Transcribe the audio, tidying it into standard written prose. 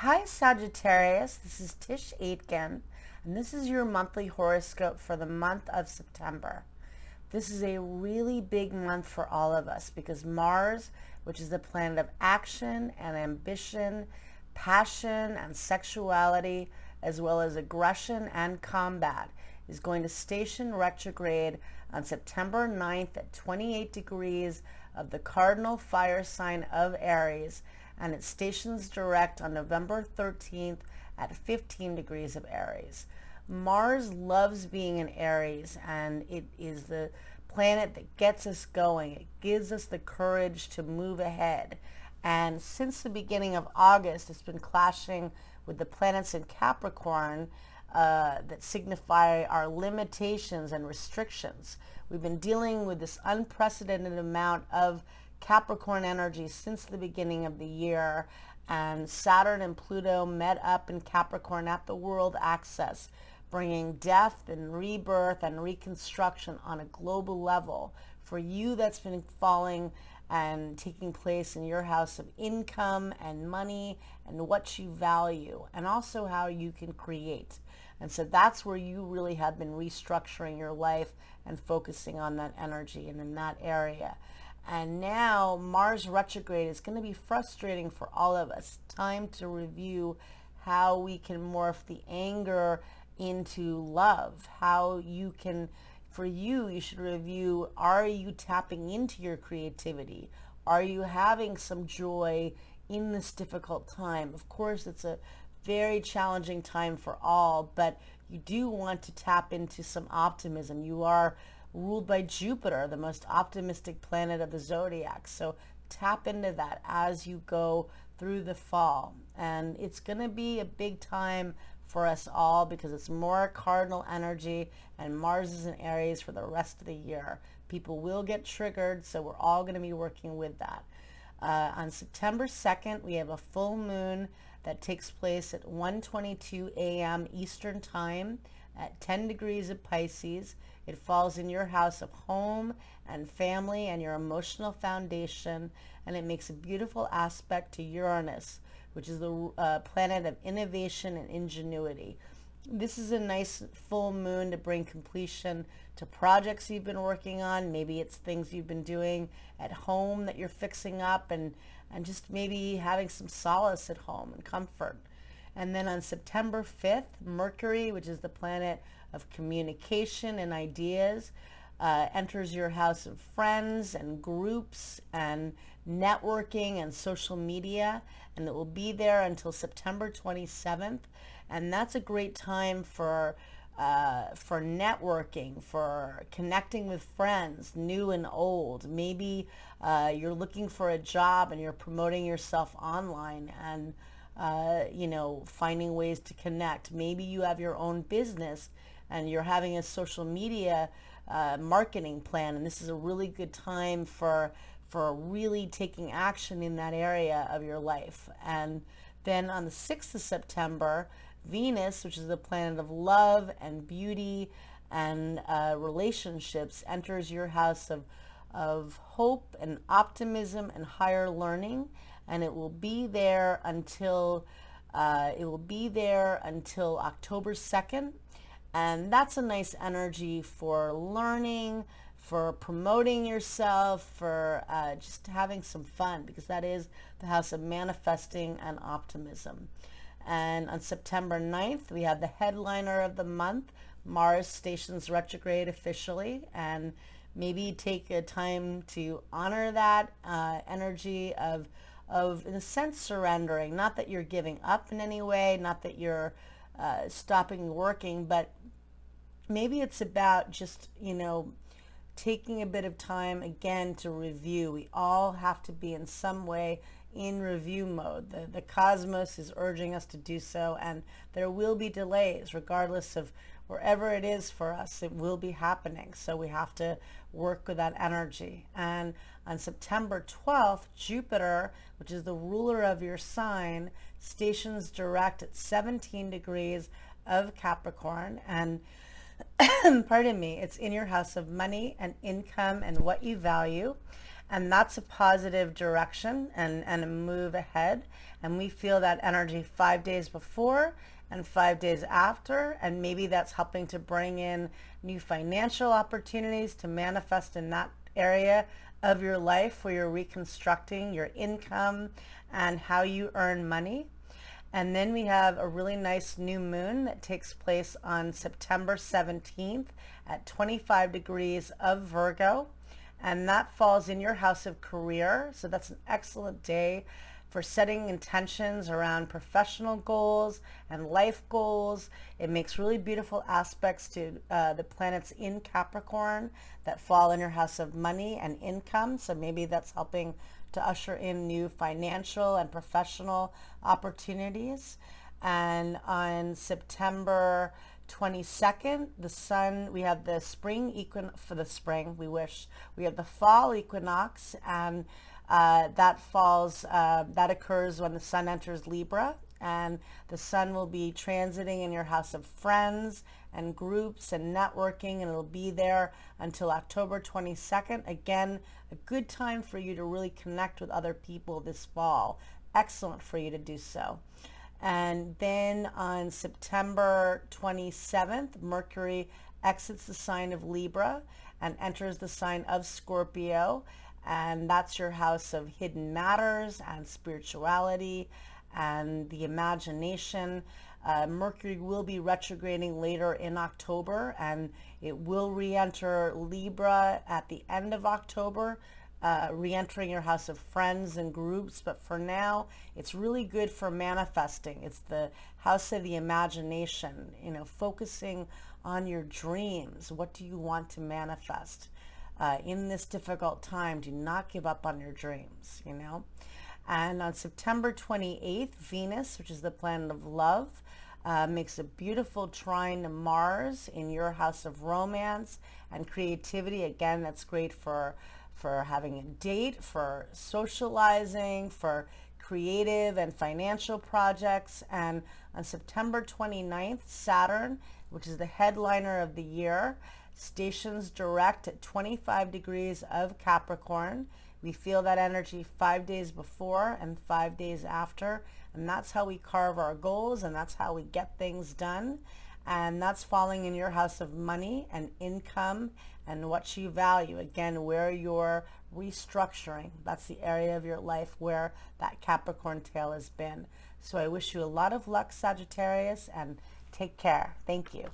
Hi Sagittarius, this is Tisch Aitken, and this is your monthly horoscope for the month of September. This is a really big month for all of us because Mars, which is the planet of action and ambition, passion and sexuality, as well as aggression and combat, is going to station retrograde on September 9th at 28 degrees of the cardinal fire sign of Aries, and it stations direct on November 13th at 15 degrees of Aries. Mars loves being in Aries, and it is the planet that gets us going. It gives us the courage to move ahead. And since the beginning of August, it's been clashing with the planets in Capricorn that signify our limitations and restrictions. We've been dealing with this unprecedented amount of Capricorn energy since the beginning of the year, and Saturn and Pluto met up in Capricorn at the world axis, bringing death and rebirth and reconstruction on a global level. For you, that's been falling and taking place in your house of income and money and what you value, and also how you can create. And so that's where you really have been restructuring your life and focusing on that energy and in that area. And now Mars retrograde is going to be frustrating for all of us. Time to review how we can morph the anger into love. How you can, for you, you should review, are you tapping into your creativity? Are you having some joy in this difficult time? Of course, it's a very challenging time for all, but you do want to tap into some optimism. You are ruled by Jupiter, the most optimistic planet of the zodiac. So tap into that as you go through the fall. And it's going to be a big time for us all because it's more cardinal energy, and Mars is in Aries for the rest of the year. People will get triggered, so we're all going to be working with that. On September 2nd, we have a full moon that takes place at 1:22 a.m. Eastern Time at 10 degrees of Pisces. It falls in your house of home and family and your emotional foundation, and it makes a beautiful aspect to Uranus, which is the planet of innovation and ingenuity. This is a nice full moon to bring completion to projects you've been working on. Maybe it's things you've been doing at home that you're fixing up, and just maybe having some solace at home and comfort. And then on September 5th, Mercury, which is the planet of communication and ideas, enters your house of friends and groups and networking and social media, and it will be there until September 27th. And that's a great time for networking, for connecting with friends, new and old. Maybe you're looking for a job and you're promoting yourself online and finding ways to connect. Maybe you have your own business and you're having a social media marketing plan, and this is a really good time for really taking action in that area of your life. And then on the 6th of September, Venus, which is the planet of love and beauty and relationships, enters your house of hope and optimism and higher learning, and it will be there until October 2nd. And that's a nice energy for learning, for promoting yourself, for just having some fun, because that is the house of manifesting and optimism. And on September 9th, we have the headliner of the month. Mars stations retrograde officially, and maybe take a time to honor that energy of in a sense surrendering. Not that you're giving up in any way, not that you're stopping working, but maybe it's about just taking a bit of time again to review. We all have to be in some way in review mode. The cosmos is urging us to do so, and there will be delays regardless of wherever it is for us. It will be happening, so we have to work with that energy. And on September 12th, Jupiter, which is the ruler of your sign, stations direct at 17 degrees of Capricorn, and pardon me, it's in your house of money and income and what you value. And that's a positive direction and a move ahead. And we feel that energy 5 days before and 5 days after. And maybe that's helping to bring in new financial opportunities to manifest in that area of your life where you're reconstructing your income and how you earn money. And then we have a really nice new moon that takes place on September 17th at 25 degrees of Virgo. And that falls in your house of career. So that's an excellent day for setting intentions around professional goals and life goals. It makes really beautiful aspects to the planets in Capricorn that fall in your house of money and income. So maybe that's helping to usher in new financial and professional opportunities. And on September 22nd, the sun, we have the spring equinox for the spring, we have the fall equinox, and that occurs when the sun enters Libra, and the sun will be transiting in your house of friends and groups and networking, and it'll be there until October 22nd. Again, a good time for you to really connect with other people this fall. Excellent for you to do so. And then on September 27th, Mercury exits the sign of Libra and enters the sign of Scorpio. And that's your house of hidden matters and spirituality and the imagination. Mercury will be retrograding later in October, and it will re-enter Libra at the end of October, re-entering your house of friends and groups. But for now, it's really good for manifesting. It's the house of the imagination, focusing on your dreams. What do you want to manifest? In this difficult time, do not give up on your dreams, And on September 28th, Venus, which is the planet of love, makes a beautiful trine to Mars in your house of romance and creativity. Again, that's great for having a date, for socializing, for creative and financial projects. And on September 29th, Saturn, which is the headliner of the year, stations direct at 25 degrees of Capricorn. We feel that energy 5 days before and 5 days after, and that's how we carve our goals, and that's how we get things done. And that's falling in your house of money and income and what you value. Again, where you're restructuring. That's the area of your life where that Capricorn tail has been. So I wish you a lot of luck, Sagittarius, and take care. Thank you.